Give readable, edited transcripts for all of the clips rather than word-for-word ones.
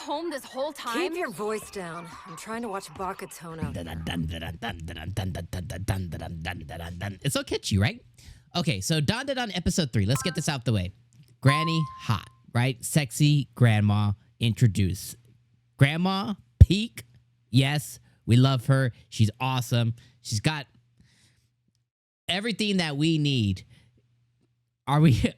home this whole time? Keep your voice down. I'm trying to watch 𝐒𝐻𝐻𝐿. It's so catchy, right? Okay, so Dandadan episode 3. Let's get this out the way. Granny, hot, right? Sexy grandma, introduce. Grandma, peak. Yes, we love her. She's awesome. She's got everything that we need. Are we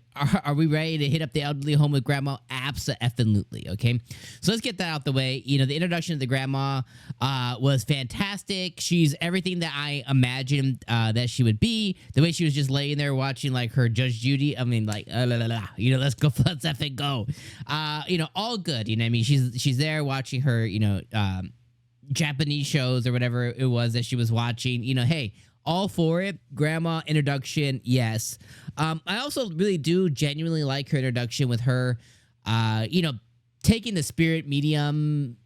ready to hit up the elderly home with grandma? Absolutely. Okay, so let's get that out the way. You know, the introduction of the grandma was fantastic. She's everything that I imagined that she would be. The way she was just laying there watching like her Judge Judy. I mean, like you know, let's effing go. You know, all good. You know what I mean? She's there watching her, you know, Japanese shows or whatever it was that she was watching. You know, hey, all for it. Grandma introduction, yes. I also really do genuinely like her introduction with her, you know, taking the spirit medium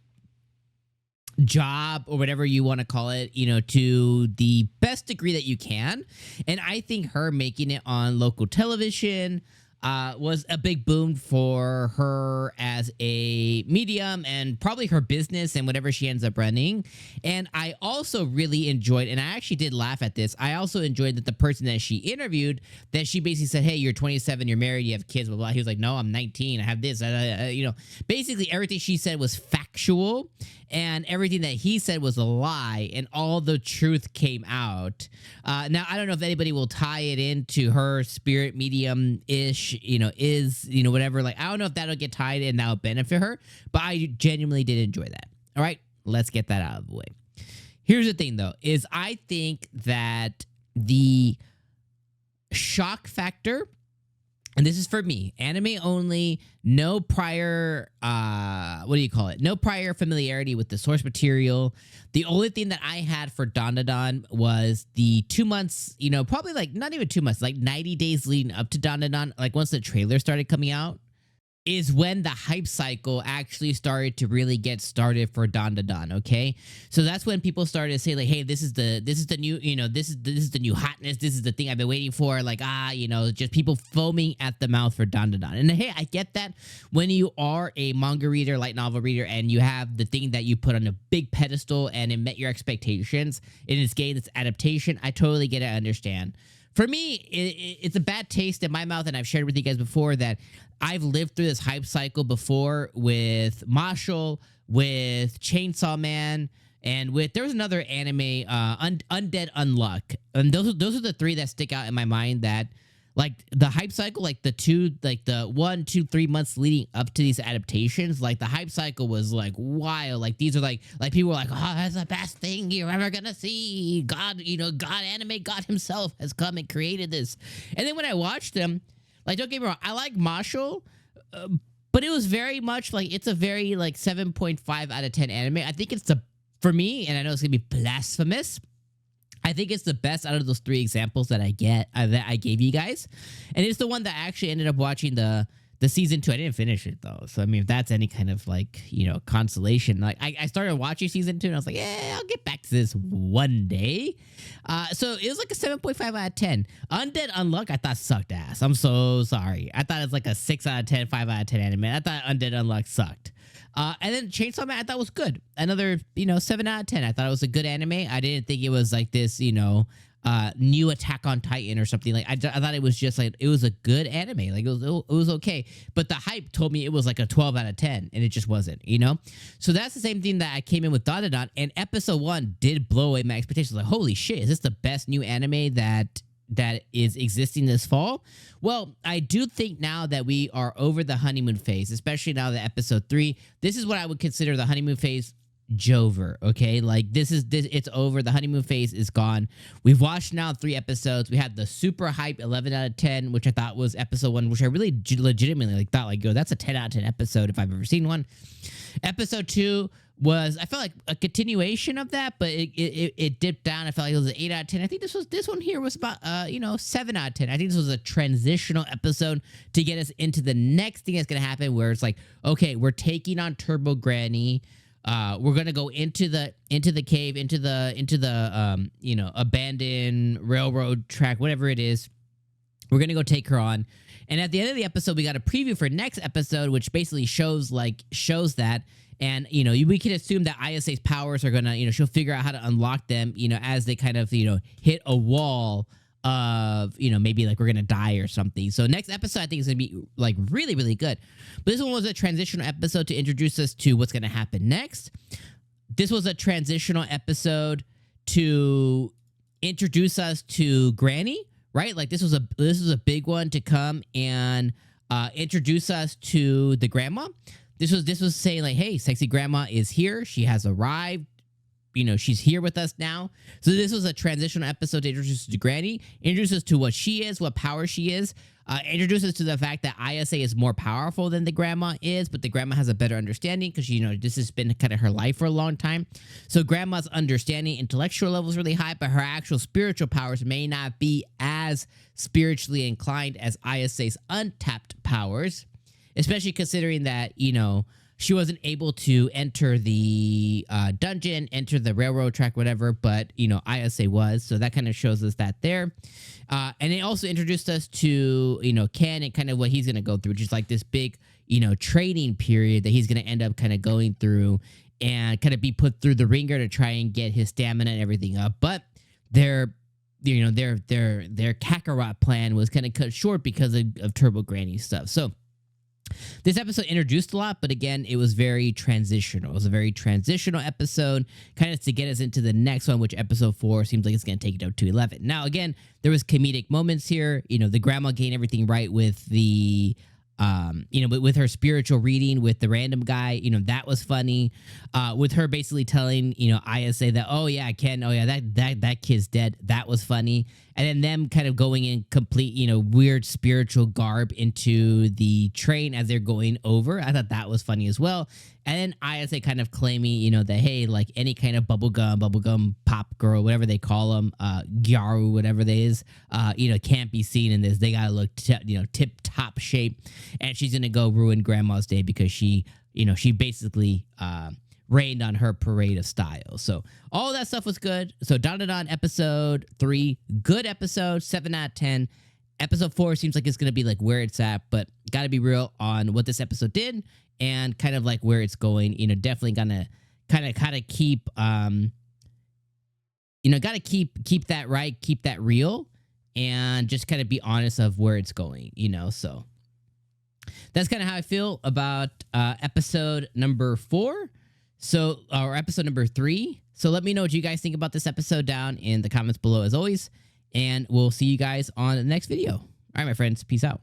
job or whatever you want to call it, you know, to the best degree that you can. And I think her making it on local television was a big boom for her as a medium and probably her business and whatever she ends up running. And I also really enjoyed, and I actually did laugh at this, I also enjoyed that the person that she interviewed, that she basically said, hey, you're 27, you're married, you have kids, blah, blah. He was like, no, I'm 19, I have this, you know. Basically, everything she said was factual, and everything that he said was a lie, and all the truth came out. Now, I don't know if anybody will tie it into her spirit medium-ish, you know, whatever. Like, I don't know if that'll get tied and that'll benefit her, but I genuinely did enjoy that. All right, let's get that out of the way. Here's the thing, though, is I think that the shock factor, and this is for me, anime only, no prior, no prior familiarity with the source material. The only thing that I had for Dandadan was the 2 months, you know, probably like not even 2 months, like 90 days leading up to Dandadan, like once the trailer started coming out, is when the hype cycle actually started to really get started for Dandadan, okay? So that's when people started to say like, hey, this is the new, you know, this is the new hotness, this is the thing I've been waiting for, like, you know, just people foaming at the mouth for Dandadan. And hey, I get that when you are a manga reader, light novel reader, and you have the thing that you put on a big pedestal and it met your expectations, and it's getting this adaptation, I totally get it, I understand. For me, it's a bad taste in my mouth, and I've shared with you guys before that I've lived through this hype cycle before with Marshall, with Chainsaw Man, and there was another anime, Undead Unluck. And those are the three that stick out in my mind that, like, the hype cycle, like the 1, 2, 3 months leading up to these adaptations, like the hype cycle was like wild. Like these are like people were like, oh, that's the best thing you're ever gonna see. God, you know, God himself has come and created this. And then when I watched them, like, don't get me wrong, I like Marshall, but it was very much like, it's a very like 7.5 out of 10 anime. I think it's for me, and I know it's gonna be blasphemous, I think it's the best out of those 3 examples that I gave you guys. And it's the one that I actually ended up watching the season 2. I didn't finish it though. So I mean, if that's any kind of like, you know, consolation, like I started watching season 2 and I was like, yeah, I'll get back to this one day. So it was like a 7.5 out of 10. Undead Unluck, I thought sucked ass. I'm so sorry. I thought it was like a 6 out of 10, 5 out of 10 anime. I thought Undead Unluck sucked. And then Chainsaw Man I thought was good. Another, you know, 7 out of 10. I thought it was a good anime. I didn't think it was like this, you know, new Attack on Titan or something. Like I thought it was just like, it was a good anime. Like it was okay. But the hype told me it was like a 12 out of 10 and it just wasn't, you know? So that's the same thing that I came in with Dandadan, and episode 1 did blow away my expectations. Like, holy shit, is this the best new anime that is existing this fall? Well, I do think now that we are over the honeymoon phase, especially now that episode 3, this is what I would consider the honeymoon phase Jover, okay? Like it's over. The honeymoon phase is gone. We've watched now 3 episodes. We had the super hype 11 out of 10, which I thought was episode 1, which I really legitimately like thought like, yo, that's a 10 out of 10 episode if I've ever seen one. Episode 2 was, I felt like a continuation of that, but it dipped down. I felt like it was an 8 out of 10. I think this one here was about, you know, 7 out of 10. I think this was a transitional episode to get us into the next thing that's going to happen, where it's like, okay, we're taking on Turbo Granny. We're gonna go into the cave, into the you know, abandoned railroad track, whatever it is. We're gonna go take her on, and at the end of the episode, we got a preview for next episode, which basically shows that. And, you know, we can assume that Ayase's powers are going to, you know, she'll figure out how to unlock them, you know, as they kind of, you know, hit a wall of, you know, maybe like we're going to die or something. So next episode, I think is going to be like really, really good. But this one was a transitional episode to introduce us to what's going to happen next. This was a transitional episode to introduce us to Granny, right? Like this was a big one to come and introduce us to the grandma. This was saying like, hey, sexy grandma is here. She has arrived. You know, she's here with us now. So this was a transitional episode to introduce us to Granny, introduce us to what she is, what power she is, introduce us to the fact that Ayase is more powerful than the grandma is, but the grandma has a better understanding because, you know, this has been kind of her life for a long time. So grandma's understanding, intellectual level is really high, but her actual spiritual powers may not be as spiritually inclined as Ayase's untapped powers, especially considering that, you know, she wasn't able to enter the dungeon, enter the railroad track, whatever, but, you know, Ayase was. So that kind of shows us that there. And it also introduced us to, you know, Ken and kind of what he's going to go through, which is like this big, you know, training period that he's going to end up kind of going through and kind of be put through the ringer to try and get his stamina and everything up. But their Kakarot plan was kind of cut short because of Turbo Granny stuff. So this episode introduced a lot, but again, it was very transitional. It was a very transitional episode, kind of to get us into the next one, which episode 4 seems like it's going to take it up to 11. Now, again, there was comedic moments here. You know, the grandma getting everything right with the, you know, with her spiritual reading with the random guy. You know, that was funny. With her basically telling, you know, Ayase that, oh yeah, Ken, oh yeah, that kid's dead. That was funny. And then them kind of going in complete, you know, weird spiritual garb into the train as they're going over. I thought that was funny as well. And then Ayase kind of claiming, you know, that, hey, like any kind of bubblegum pop girl, whatever they call them, gyaru, whatever they is, you know, can't be seen in this. They got to look, you know, tip top shape. And she's going to go ruin grandma's day because she, you know, she basically, rained on her parade of style. So all that stuff was good. So Dandadan episode 3, good episode, 7 out of 10. Episode 4 seems like it's going to be like where it's at, but got to be real on what this episode did and kind of like where it's going. You know, definitely gonna kind of keep, you know, got to keep that right, keep that real, and just kind of be honest of where it's going, you know. So that's kind of how I feel about episode number 4. So, or episode number 3. So let me know what you guys think about this episode down in the comments below as always. And we'll see you guys on the next video. All right, my friends. Peace out.